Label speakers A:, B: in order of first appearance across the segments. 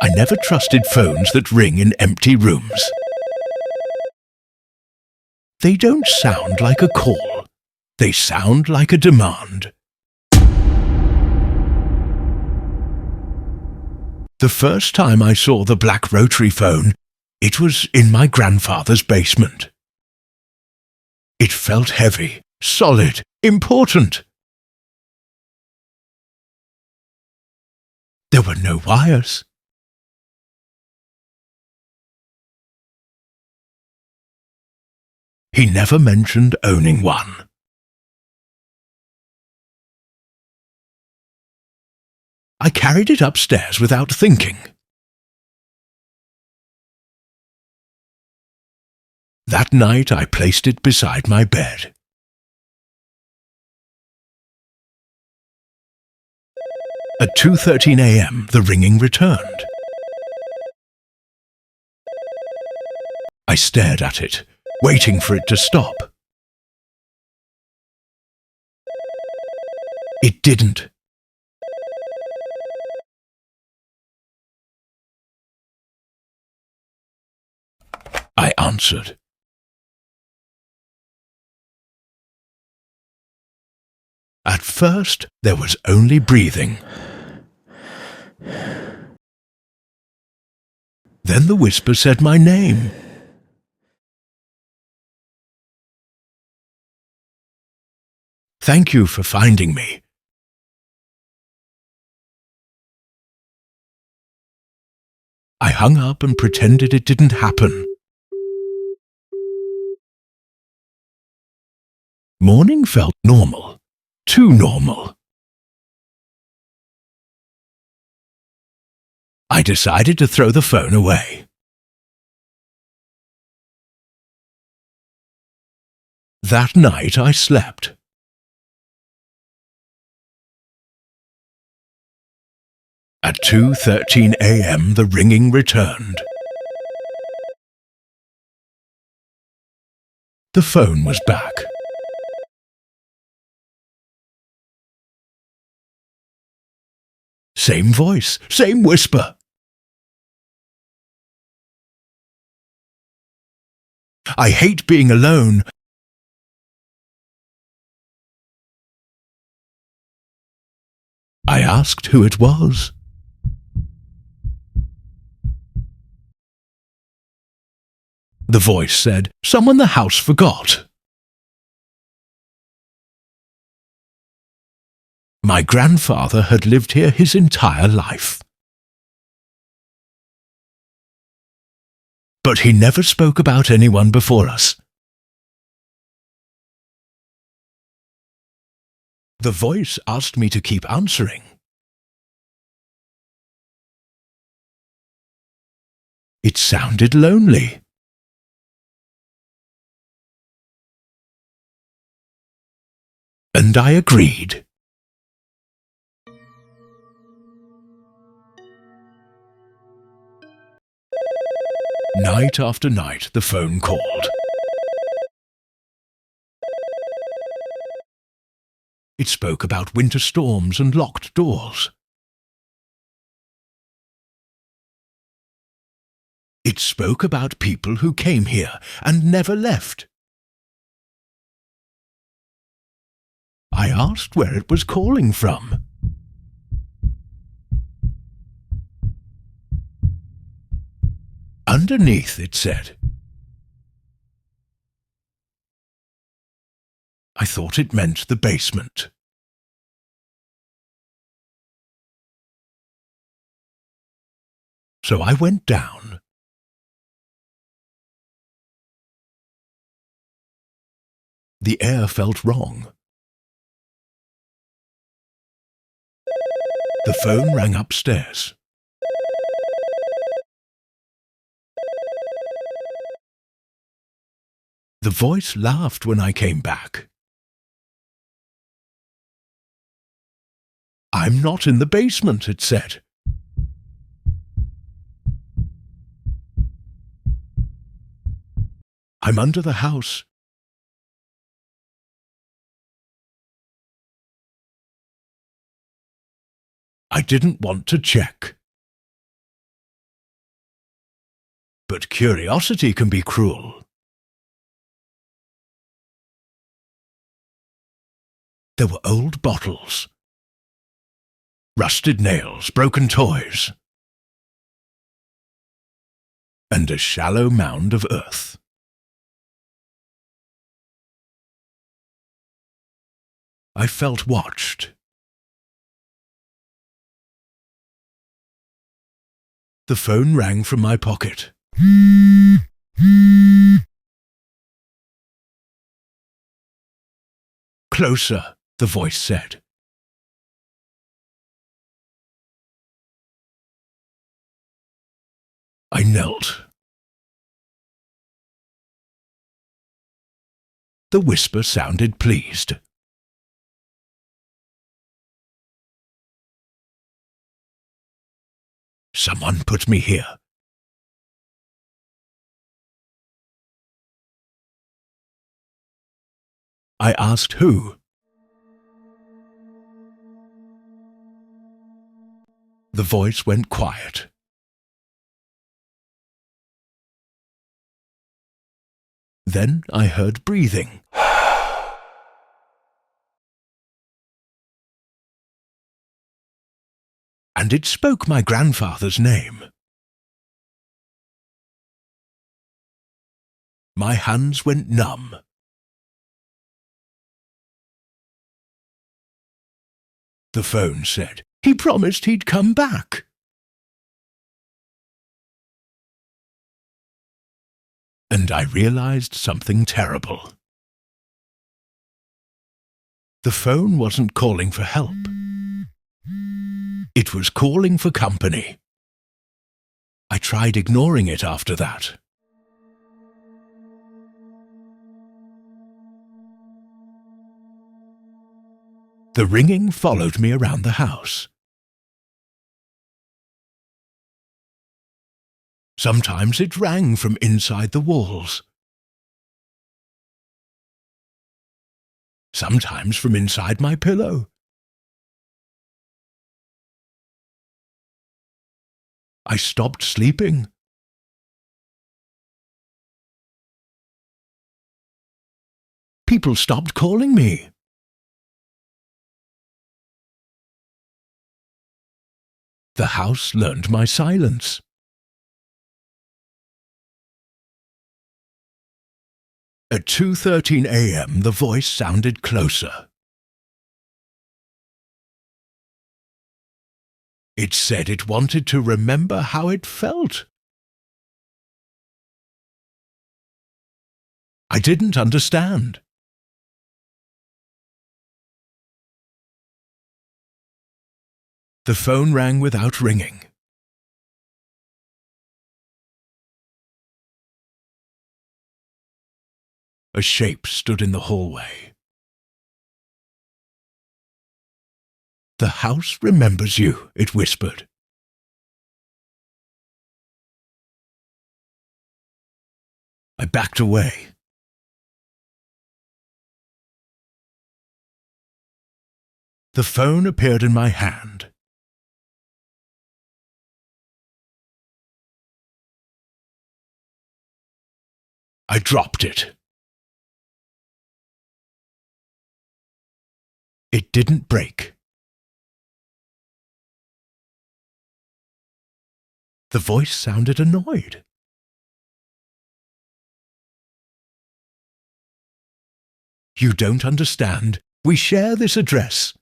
A: I never trusted phones that ring in empty rooms. They don't sound like a call. They sound like a demand. The first time I saw the black rotary phone, it was in my grandfather's basement. It felt heavy, solid, important. There were no wires. He never mentioned owning one. I carried it upstairs without thinking. That night I placed it beside my bed. At 2:13 a.m. the ringing returned. I stared at it, waiting for it to stop. It didn't. I answered. At first, there was only breathing. Then the whisper said my name. Thank you for finding me. I hung up and pretended it didn't happen. Morning felt normal. Too normal. I decided to throw the phone away. That night I slept. At 2:13 a.m. the ringing returned. The phone was back. Same voice, same whisper. I hate being alone. I asked who it was. The voice said, "Someone the house forgot." My grandfather had lived here his entire life. But he never spoke about anyone before us. The voice asked me to keep answering. It sounded lonely. And I agreed. Night after night, the phone called. It spoke about winter storms and locked doors. It spoke about people who came here and never left. I asked where it was calling from. Underneath, it said. I thought it meant the basement. So I went down. The air felt wrong. The phone rang upstairs. The voice laughed when I came back. "I'm not in the basement," it said. "I'm under the house." I didn't want to check. but curiosity can be cruel. There were old bottles, rusted nails, broken toys, and a shallow mound of earth. I felt watched. The phone rang from my pocket. "Closer," the voice said. I knelt. The whisper sounded pleased. "Someone put me here." I asked who. The voice went quiet. Then I heard breathing. And it spoke my grandfather's name. My hands went numb. The phone said, "He promised he'd come back." And I realized something terrible. The phone wasn't calling for help. It was calling for company. I tried ignoring it after that. The ringing followed me around the house. Sometimes it rang from inside the walls. Sometimes from inside my pillow. I stopped sleeping. People stopped calling me. The house learned my silence. At 2:13 a.m., the voice sounded closer. It said it wanted to remember how it felt. I didn't understand. The phone rang without ringing. A shape stood in the hallway. "The house remembers you," it whispered. I backed away. The phone appeared in my hand. I dropped it. It didn't break. The voice sounded annoyed. "You don't understand. We share this address."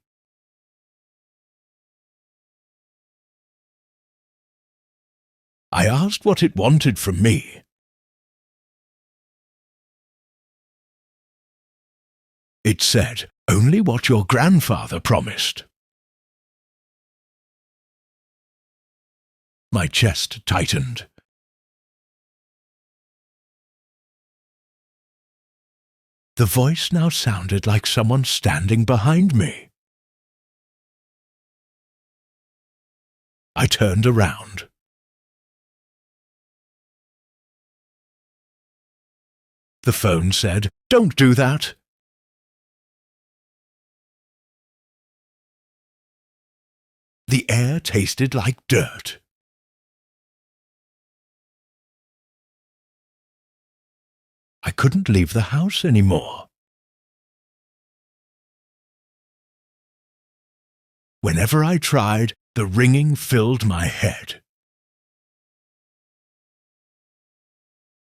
A: I asked what it wanted from me. It said, "Only what your grandfather promised." My chest tightened. The voice now sounded like someone standing behind me. I turned around. The phone said, "Don't do that." The air tasted like dirt. I couldn't leave the house anymore. Whenever I tried, the ringing filled my head.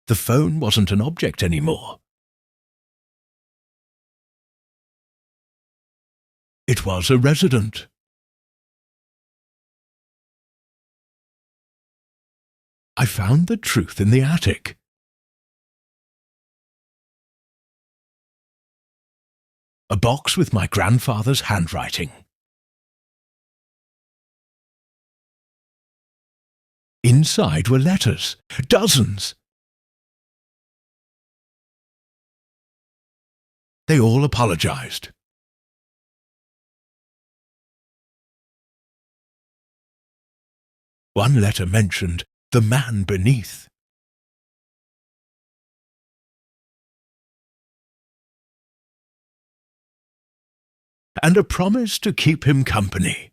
A: The phone wasn't an object anymore. It was a resident. I found the truth in the attic. A box with my grandfather's handwriting. Inside were letters, dozens. They all apologized. One letter mentioned the man beneath. And a promise to keep him company.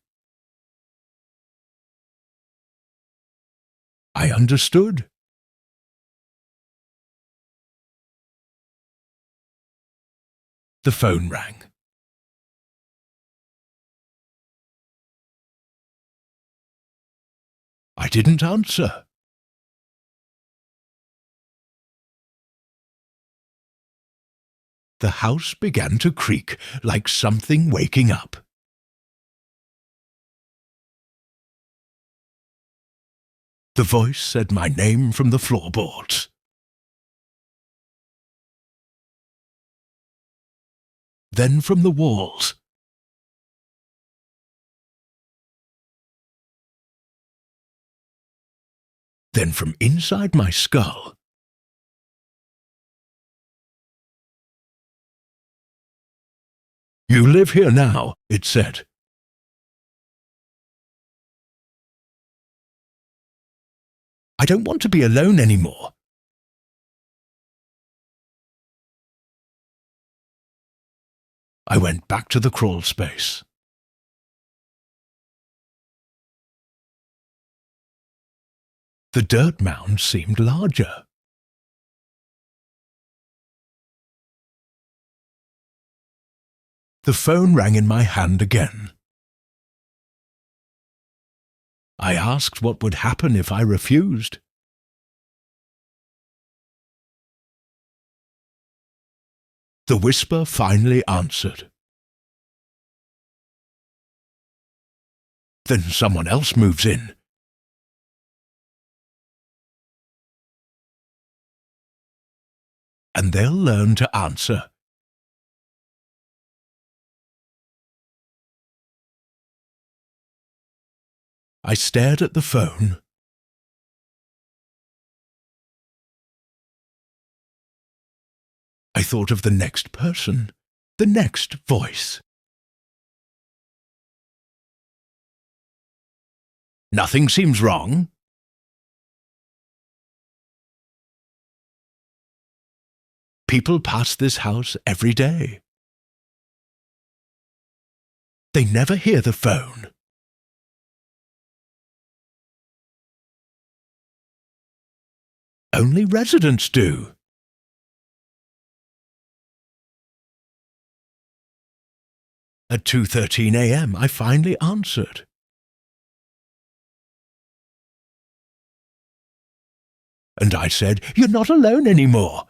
A: I understood. The phone rang. I didn't answer. The house began to creak like something waking up. The voice said my name from the floorboards. Then from the walls. Then from inside my skull. You live here now, it said. I don't want to be alone anymore. I went back to the crawl space. The dirt mound seemed larger. The phone rang in my hand again. I asked what would happen if I refused. The whisper finally answered. Then someone else moves in. And they'll learn to answer. I stared at the phone. I thought of the next person, the next voice. Nothing seems wrong. People pass this house every day. They never hear the phone. Only residents do. At 2:13 a.m., I finally answered. And I said, "You're not alone anymore.